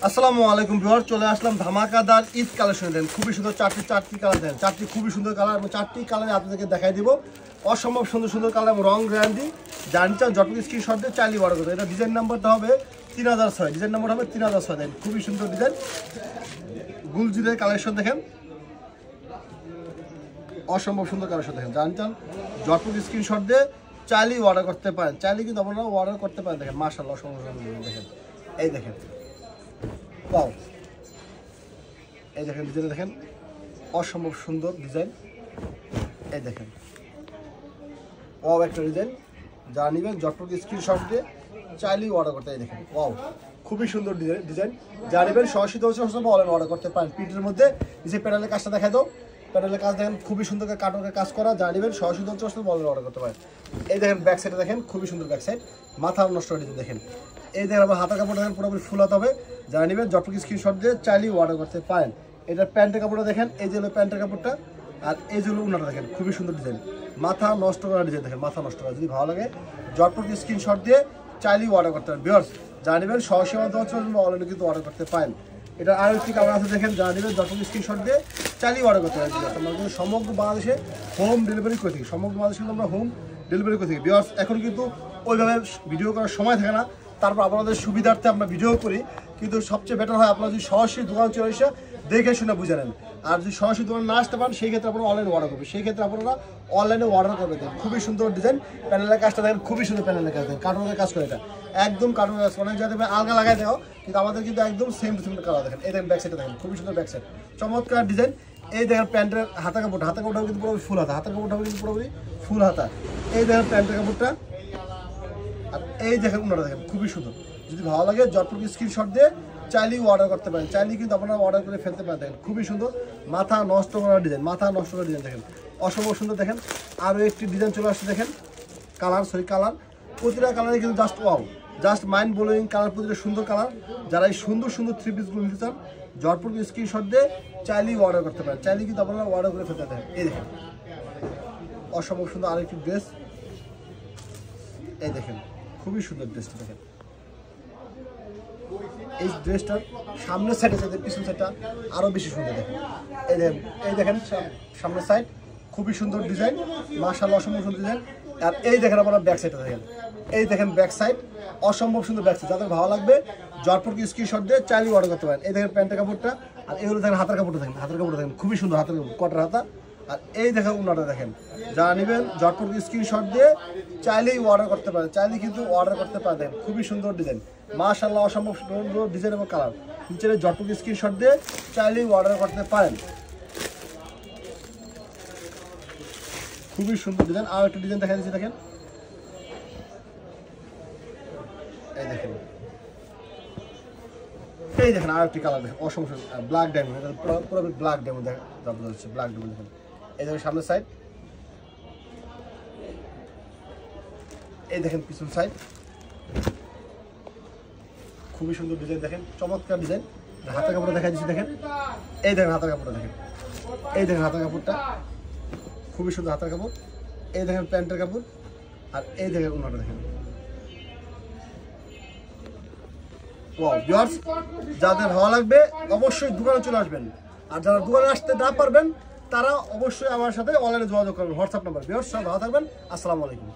আসসালামু আলাইকুম ভিউয়ার, চলে আসলাম ধামাকাদার ঈদ কালেকশন। দেন খুবই সুন্দর চারটি কালার, দেন চারটি খুবই সুন্দর কালার এবং চারটি কালারে আপনাদেরকে দেখাই দিব। অসম্ভব সুন্দর সুন্দর কালার এবং রং গ্যারান্টি। জানটা যতটুকু স্ক্রিনশট দিয়ে চাইলে অর্ডার করতে। এটা ডিজাইন নাম্বারটা হবে 3006, ডিজাইন নাম্বার হবে 3006। দেন খুবই সুন্দর ডিজাইন, গুলজিদের কালেকশন দেখেন, অসম্ভব সুন্দর কালেকশন দেখেন। জানটান যতটুকু স্ক্রিনশট দিয়ে চাইলে অর্ডার করতে পারেন, চাইলে কিন্তু আপনারা অর্ডার করতে পারেন। দেখেন মাশাআল্লাহ, অসম্ভব সুন্দর দেখেন। এই দেখেন, ওয়াও, এই দেখেন ডিজাইন দেখেন, অসম্ভব সুন্দর ডিজাইন। এই দেখেন, ওয়াও একটা ডিজাইন। যা নেবেন যতটুকু স্ক্রিনশট দিয়ে চাইলেই অর্ডার করতে। এই দেখেন, ওয়াও খুবই সুন্দর ডিজাইন। যা নেবেন সরাসরি অনলাইন অর্ডার করতে পারেন। প্রিন্টের মধ্যে নিচে প্যানেলের কাজটা দেখাই দাও। প্যানেলের কাজ দেখেন, খুবই সুন্দর কাটওয়ার্কের কাজ করা। যা নেবেন সরাসরি অনলাইন অর্ডার করতে পারেন। এই দেখেন ব্যাক সাইডে দেখেন, খুবই সুন্দর ব্যাক সাইড, মাথা নষ্ট ডিজাইন দেখেন। এই দেখেন আবার হাতার কাপড় দেখেন, পুরোপুরি ফুল হাতে হবে। যারা নেবেন যতটুকু স্ক্রিনশট দিয়ে চাইলেই অর্ডার করতে পারেন। এটার প্যান্টের কাপড়টা দেখেন, এই যে হলো প্যান্টের কাপড়টা, আর এই যে হলো উনাটা দেখেন, খুবই সুন্দর ডিজাইন, মাথা নষ্ট করা ডিজাইন দেখেন, মাথা নষ্ট করা। যদি ভালো লাগে যতটুকু স্ক্রিনশট দিয়ে চাইলেই অর্ডার করতে পারেন। ভিউয়ার্স, যারা নেবেন সরাসরি অনলাইনে কিন্তু অর্ডার করতে পারেন। এটা আরও একটি কালার আছে দেখেন, যারা নেবেন যতটুকু স্ক্রিনশট দিয়ে চাইলেই অর্ডার করতে পারেন। আমরা কিন্তু সমগ্র বাংলাদেশে হোম ডেলিভারি করে থাকি, সমগ্র বাংলাদেশে কিন্তু আমরা হোম ডেলিভারি করে থাকি। ভিউয়ার্স, এখন কিন্তু ওইভাবে ভিডিও করার সময় থাকে না, তারপর আপনাদের সুবিধার্থে আমরা ভিডিও করি। কিন্তু সবচেয়ে বেটার হয় আপনারা যদি সরাসরি দোকান চলে এসে দেখে শুনে বুঝে নেন। আর যদি সরাসরি দোকানে না আসতে পারেন, সেই ক্ষেত্রে আপনারা অনলাইনে অর্ডার করবেন। সেই ক্ষেত্রে আপনারা অনলাইনে অর্ডার করবেন। খুবই সুন্দর ডিজাইন, প্যানেলের কাজটা দেখেন, খুবই সুন্দর প্যানেলের কাজ দেখেন, কার্টুনের কাজ করে। এটা একদম কার্টুনের কাজ, অনেক জায়গায় আলগা লাগাই দেওয়া, কিন্তু আমাদের কিন্তু একদম সেম টু সেম কালার দেখেন। এই দেখেন ব্যাক সাইডটা দেখেন, খুবই সুন্দর ব্যাক সাইড, চমৎকার ডিজাইন। এই দেখেন প্যান্টের হাতার কাপড়টাও কিন্তু পুরোপুরি ফুল হাতা, হাতার কাপড়টাও কিন্তু পুরোপুরি ফুল হাতা। এই দেখেন প্যান্টের কাপড়টা, আর এই দেখেন উনাটা দেখেন, খুবই সুন্দর। যদি ভালো লাগে যতটুকু স্ক্রিনশট দিয়ে চাইলেই অর্ডার করতে পারেন, চাইলেই কিন্তু আপনারা অর্ডার করে ফেলতে পারেন। দেখেন খুবই সুন্দর, মাথা নষ্ট করা ডিজাইন, মাথা নষ্ট করা ডিজাইন দেখেন, অসম্ভব সুন্দর দেখেন। আরও একটি ডিজাইন চলে আসছে দেখেন, কালার প্রতিটা কালারে কিন্তু just wow, just mind blowing colour, প্রতিটা সুন্দর কালার। যারা এই সুন্দর সুন্দর থ্রি পিসগুলো নিতে চান যতটুকু স্ক্রিনশট দিয়ে চাইলেই অর্ডার করতে পারেন, চাইলেই কিন্তু আপনারা অর্ডার করে ফেলতে পারেন। এই দেখেন অসম্ভব সুন্দর আরেকটি ড্রেস। এই দেখেন খুবই সুন্দর ড্রেসটা দেখেন। এই ড্রেসটার সামনের সাইডে সাথে পিছন সাইডটা আরও বেশি সুন্দর দেখেন। এই দেখেন সামনের সাইড, খুবই সুন্দর ডিজাইন, মাশাআল্লাহ অসম্ভব সুন্দর ডিজাইন। আর এই দেখেন আপনারা ব্যাক সাইডটা দেখেন, এই দেখেন ব্যাক সাইড, অসম্ভব সুন্দর ব্যাক সাইড। যাদের ভালো লাগবে জটপটকে স্ক্রিনশট দিয়ে চাইলেই অর্ডার করতে পারেন। এই দেখেন প্যান্টের কাপড়টা, আর এগুলো দেখেন হাতের কাপড়টা দেখেন, হাতের কাপড়টা দেখেন, খুবই সুন্দর হাতের কাপড়, কটার হাতা। আর এই দেখেন উনাটা দেখেন। যারা নেবেন জটপটকে স্ক্রিনশট দিয়ে চাইলেই অর্ডার করতে পারেন, চাইলেই কিন্তু অর্ডার করতে পারেন। খুবই সুন্দর ডিজাইন, মাশাআল্লাহ অসম্ভব সুন্দর ডিজাইন এবং কালার। নিচে জটপটকে স্ক্রিনশট দিয়ে চাইলেই অর্ডার করতে পারেন। খুবই সুন্দর ডিজাইন। আর একটা ডিজাইন দেখা দিচ্ছি দেখেন, এই দেখেন, এই দেখেন আর একটি কালার দেখেন, অসম্ভব ব্ল্যাক ডায়মন্ড, পুরো ব্ল্যাক ডায়মন্ড দেখা যাচ্ছে, ব্ল্যাক ডায়মন্ড দেখেন। এই দেখেন সামনের সাইড, এই দেখেন পিছন সাইড, খুবই সুন্দর ডিজাইন দেখেন, চমৎকার ডিজাইন। হাতের কাপড়টা দেখা দিচ্ছি দেখেন, এই দেখেন হাতের কাপড়টা দেখেন, এই দেখেন হাতের কাপড়টা, খুবই সুন্দর হাতের কাপড়। এই দেখেন প্যান্টের কাপড়, আর এই দেখেন উনাটা দেখেন। ওয়াও ভিউয়ার্স, যাদের ভালো লাগবে অবশ্যই দোকানে চলে আসবেন। আর যারা দোকানে আসতে না পারবেন তারা অবশ্যই আমার সাথে অনলাইনে যোগাযোগ করবেন, হোয়াটসঅ্যাপ নাম্বার। ভিউয়ার্স সব ভালো থাকবেন, আসসালামু আলাইকুম।